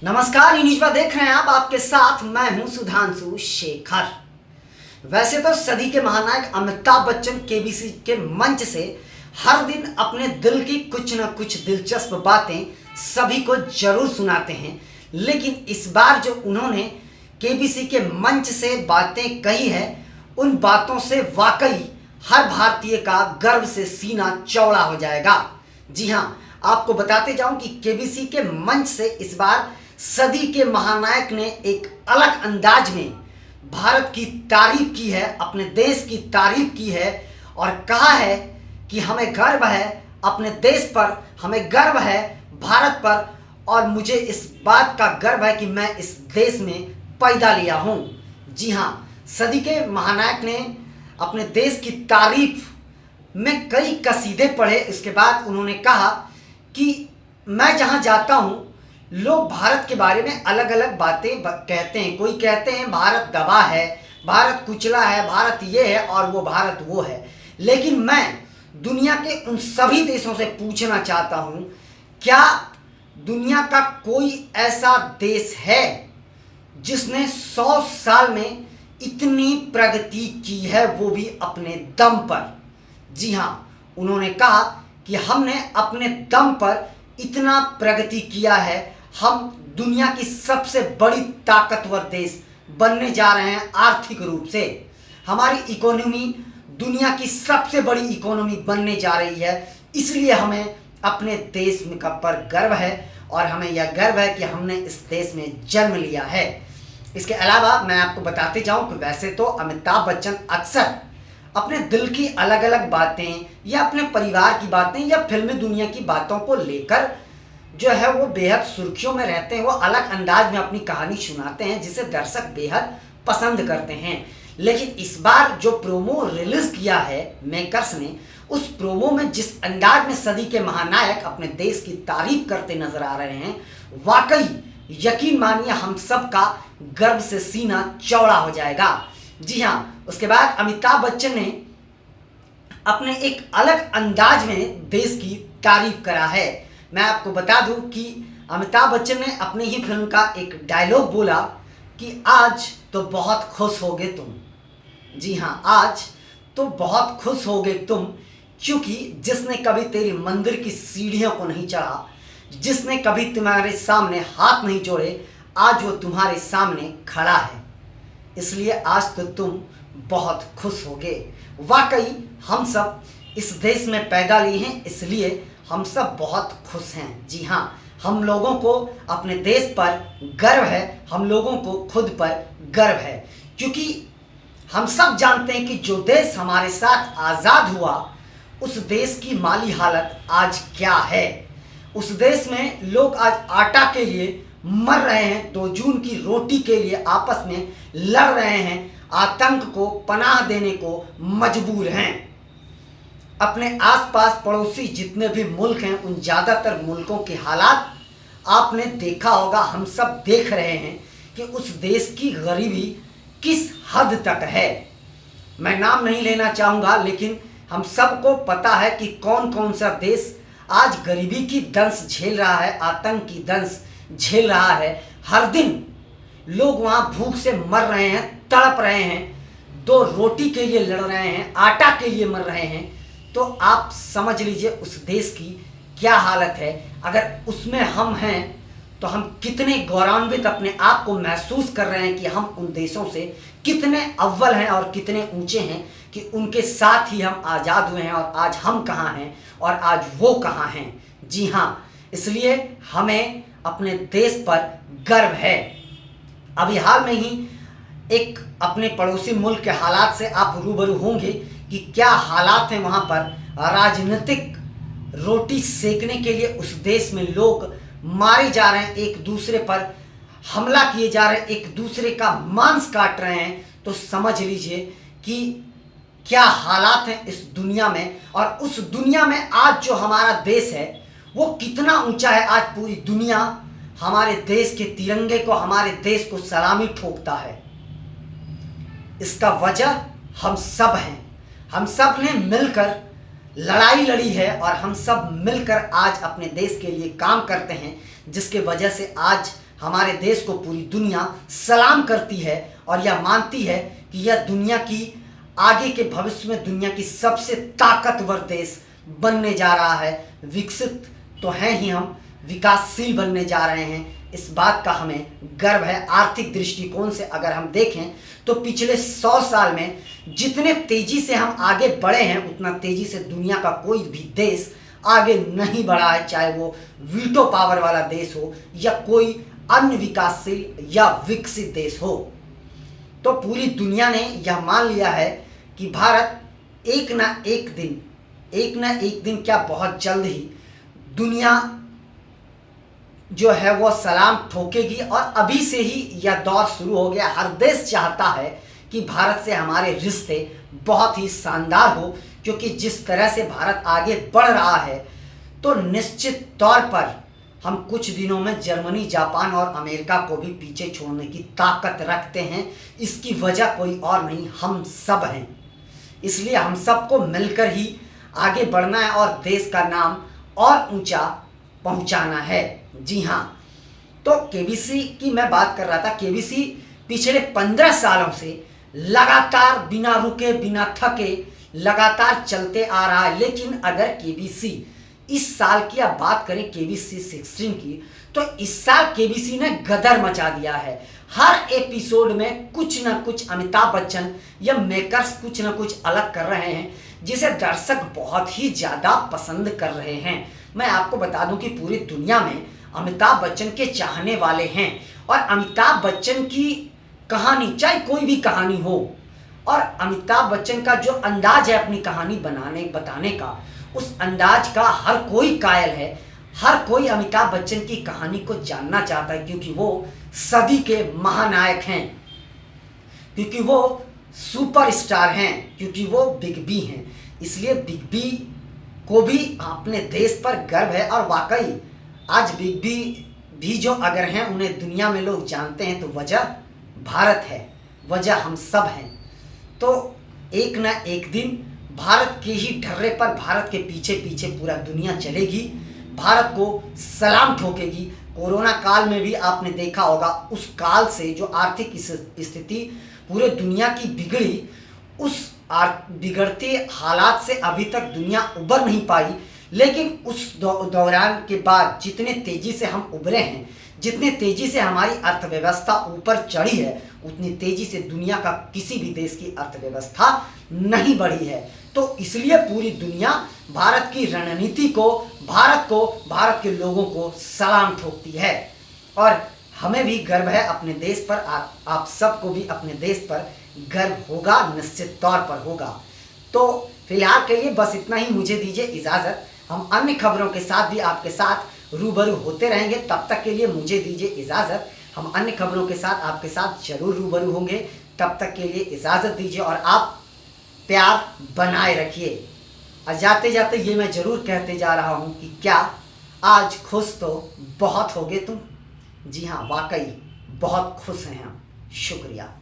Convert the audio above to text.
नमस्कार, ये न्यूज़ देख रहे हैं आप। आपके साथ मैं हूं सुधांशु शेखर। वैसे तो सदी के महानायक अमिताभ बच्चन केबीसी के मंच से हर दिन अपने दिल की कुछ न कुछ दिलचस्प बातें सभी को जरूर सुनाते हैं, लेकिन इस बार जो उन्होंने केबीसी के मंच से बातें कही है, उन बातों से वाकई हर भारतीय का गर्व से सीना चौड़ा हो जाएगा। जी हाँ, आपको बताते जाऊं कि केबीसी के मंच से इस बार सदी के महानायक ने एक अलग अंदाज में भारत की तारीफ की है, अपने देश की तारीफ की है और कहा है कि हमें गर्व है अपने देश पर, हमें गर्व है भारत पर और मुझे इस बात का गर्व है कि मैं इस देश में पैदा लिया हूँ। जी हाँ, सदी के महानायक ने अपने देश की तारीफ में कई कसीदे पढ़े। इसके बाद उन्होंने कहा कि मैं जहाँ जाता हूँ लोग भारत के बारे में अलग अलग बातें कहते हैं। कोई कहते हैं भारत दबा है, भारत कुचला है, भारत ये है और वो भारत वो है। लेकिन मैं दुनिया के उन सभी देशों से पूछना चाहता हूँ, क्या दुनिया का कोई ऐसा देश है जिसने 100 साल में इतनी प्रगति की है, वो भी अपने दम पर। जी हाँ, उन्होंने कहा कि हमने अपने दम पर इतना प्रगति किया है, हम दुनिया की सबसे बड़ी ताकतवर देश बनने जा रहे हैं। आर्थिक रूप से हमारी इकोनॉमी दुनिया की सबसे बड़ी इकोनॉमी बनने जा रही है। इसलिए हमें अपने देश में पर गर्व है और हमें यह गर्व है कि हमने इस देश में जन्म लिया है। इसके अलावा मैं आपको बताते जाऊं कि वैसे तो अमिताभ बच्चन अक्सर अपने दिल की अलग अलग बातें या अपने परिवार की बातें या फिल्मी दुनिया की बातों को लेकर जो है वो बेहद सुर्खियों में रहते हैं। वो अलग अंदाज में अपनी कहानी सुनाते हैं जिसे दर्शक बेहद पसंद करते हैं। लेकिन इस बार जो प्रोमो रिलीज किया है मेकर्स ने, उस प्रोमो में जिस अंदाज में सदी के महानायक अपने देश की तारीफ करते नजर आ रहे हैं, वाकई यकीन मानिए हम सब का गर्व से सीना चौड़ा हो जाएगा। जी हाँ, उसके बाद अमिताभ बच्चन ने अपने एक अलग अंदाज में देश की तारीफ करा है। मैं आपको बता दूं कि अमिताभ बच्चन ने अपनी ही फिल्म का एक डायलॉग बोला कि आज तो बहुत खुश होगे तुम। जी हाँ, आज तो बहुत खुश होगे तुम, क्योंकि जिसने कभी तेरी मंदिर की सीढ़ियों को नहीं चढ़ा, जिसने कभी तुम्हारे सामने हाथ नहीं जोड़े, आज वो तुम्हारे सामने खड़ा है। इसलिए आज तो तुम बहुत खुश होगे। वाकई हम सब इस देश में पैदा लिए हैं, इसलिए हम सब बहुत खुश हैं। जी हाँ, हम लोगों को अपने देश पर गर्व है, हम लोगों को खुद पर गर्व है, क्योंकि हम सब जानते हैं कि जो देश हमारे साथ आज़ाद हुआ, उस देश की माली हालत आज क्या है। उस देश में लोग आज आटा के लिए मर रहे हैं, 2 जून की रोटी के लिए आपस में लड़ रहे हैं, आतंक को पनाह देने को मजबूर हैं। अपने आसपास पड़ोसी जितने भी मुल्क हैं, उन ज़्यादातर मुल्कों के हालात आपने देखा होगा, हम सब देख रहे हैं कि उस देश की गरीबी किस हद तक है। मैं नाम नहीं लेना चाहूँगा, लेकिन हम सबको पता है कि कौन कौन सा देश आज गरीबी की दंश झेल रहा है, आतंक की दंश झेल रहा है। हर दिन लोग वहाँ भूख से मर रहे हैं, तड़प रहे हैं, 2 रोटी के लिए लड़ रहे हैं, आटा के लिए मर रहे हैं। तो आप समझ लीजिए उस देश की क्या हालत है। अगर उसमें हम हैं तो हम कितने गौरवान्वित अपने आप को महसूस कर रहे हैं कि हम उन देशों से कितने अव्वल हैं और कितने ऊंचे हैं, कि उनके साथ ही हम आज़ाद हुए हैं और आज हम कहाँ हैं और आज वो कहाँ हैं। जी हाँ, इसलिए हमें अपने देश पर गर्व है। अभी हाल में ही एक अपने पड़ोसी मुल्क के हालात से आप रूबरू होंगे कि क्या हालात हैं वहाँ पर। राजनीतिक रोटी सेकने के लिए उस देश में लोग मारे जा रहे हैं, एक दूसरे पर हमला किए जा रहे हैं, एक दूसरे का मांस काट रहे हैं। तो समझ लीजिए कि क्या हालात हैं इस दुनिया में। और उस दुनिया में आज जो हमारा देश है वो कितना ऊंचा है। आज पूरी दुनिया हमारे देश के तिरंगे को, हमारे देश को सलामी ठोकता है। इसका वजह हम सब हैं। हम सब ने मिलकर लड़ाई लड़ी है और हम सब मिलकर आज अपने देश के लिए काम करते हैं, जिसके वजह से आज हमारे देश को पूरी दुनिया सलाम करती है और यह मानती है कि यह दुनिया की आगे के भविष्य में दुनिया की सबसे ताकतवर देश बनने जा रहा है। विकसित तो हैं ही हम, विकासशील बनने जा रहे हैं, इस बात का हमें गर्व है। आर्थिक दृष्टिकोण से अगर हम देखें तो पिछले 100 साल में जितने तेजी से हम आगे बढ़े हैं उतना तेजी से दुनिया का कोई भी देश आगे नहीं बढ़ा है, चाहे वो वीटो पावर वाला देश हो या कोई अन्य विकासशील या विकसित देश हो। तो पूरी दुनिया ने यह मान लिया है कि भारत एक ना एक दिन क्या बहुत जल्द ही दुनिया जो है वो सलाम ठोकेगी और अभी से ही यह दौर शुरू हो गया। हर देश चाहता है कि भारत से हमारे रिश्ते बहुत ही शानदार हो, क्योंकि जिस तरह से भारत आगे बढ़ रहा है तो निश्चित तौर पर हम कुछ दिनों में जर्मनी, जापान और अमेरिका को भी पीछे छोड़ने की ताकत रखते हैं। इसकी वजह कोई और नहीं, हम सब हैं। इसलिए हम सबको मिलकर ही आगे बढ़ना है और देश का नाम और ऊंचा पहुंचाना है। जी हाँ, तो केबीसी की मैं बात कर रहा था। केबीसी पिछले 15 सालों से लगातार बिना रुके बिना थके लगातार चलते आ रहा है। लेकिन अगर केबीसी इस साल की आप बात करें केबीसी 16 की, तो इस साल केबीसी ने गदर मचा दिया है। हर एपिसोड में कुछ ना कुछ अमिताभ बच्चन या मेकर्स कुछ ना कुछ अलग कर रहे हैं, जिसे दर्शक बहुत ही ज़्यादा पसंद कर रहे हैं। मैं आपको बता दूं कि पूरी दुनिया में अमिताभ बच्चन के चाहने वाले हैं और अमिताभ बच्चन की कहानी, चाहे कोई भी कहानी हो, और अमिताभ बच्चन का जो अंदाज है अपनी कहानी बताने का, उस अंदाज का हर कोई कायल है। हर कोई अमिताभ बच्चन की कहानी को जानना चाहता है, क्योंकि वो सदी के महानायक हैं, क्योंकि वो सुपरस्टार हैं, क्योंकि वो बिग बी हैं। इसलिए बिग बी को भी अपने देश पर गर्व है। और वाकई आज बिग बी भी जो अगर हैं उन्हें दुनिया में लोग जानते हैं तो वजह भारत है, वजह हम सब हैं। तो एक ना एक दिन भारत के ही ढर्रे पर, भारत के पीछे पीछे पूरा दुनिया चलेगी, भारत को सलाम ठोकेगी। कोरोना काल में भी आपने देखा होगा, उस काल से जो आर्थिक स्थिति पूरे दुनिया की बिगड़ी, उस बिगड़ते हालात से अभी तक दुनिया उबर नहीं पाई। लेकिन उस दौरान के बाद जितने तेज़ी से हम उभरे हैं, जितने तेज़ी से हमारी अर्थव्यवस्था ऊपर चढ़ी है, उतनी तेज़ी से दुनिया का किसी भी देश की अर्थव्यवस्था नहीं बढ़ी है। तो इसलिए पूरी दुनिया भारत की रणनीति को, भारत के लोगों को सलाम ठोकती है। और हमें भी गर्व है अपने देश पर, आप सबको भी अपने देश पर गर्व होगा, निश्चित तौर पर होगा। तो फिलहाल के लिए बस इतना ही, मुझे दीजिए इजाज़त। हम अन्य खबरों के साथ भी आपके साथ रूबरू होते रहेंगे। तब तक के लिए मुझे दीजिए इजाज़त। हम अन्य खबरों के साथ आपके साथ जरूर रूबरू होंगे। तब तक के लिए इजाज़त दीजिए और आप प्यार बनाए रखिए। और जाते जाते ये मैं ज़रूर कहते जा रहा हूँ कि क्या आज खुश तो बहुत होगे तुम। जी हाँ, वाकई बहुत खुश हैं हम। शुक्रिया।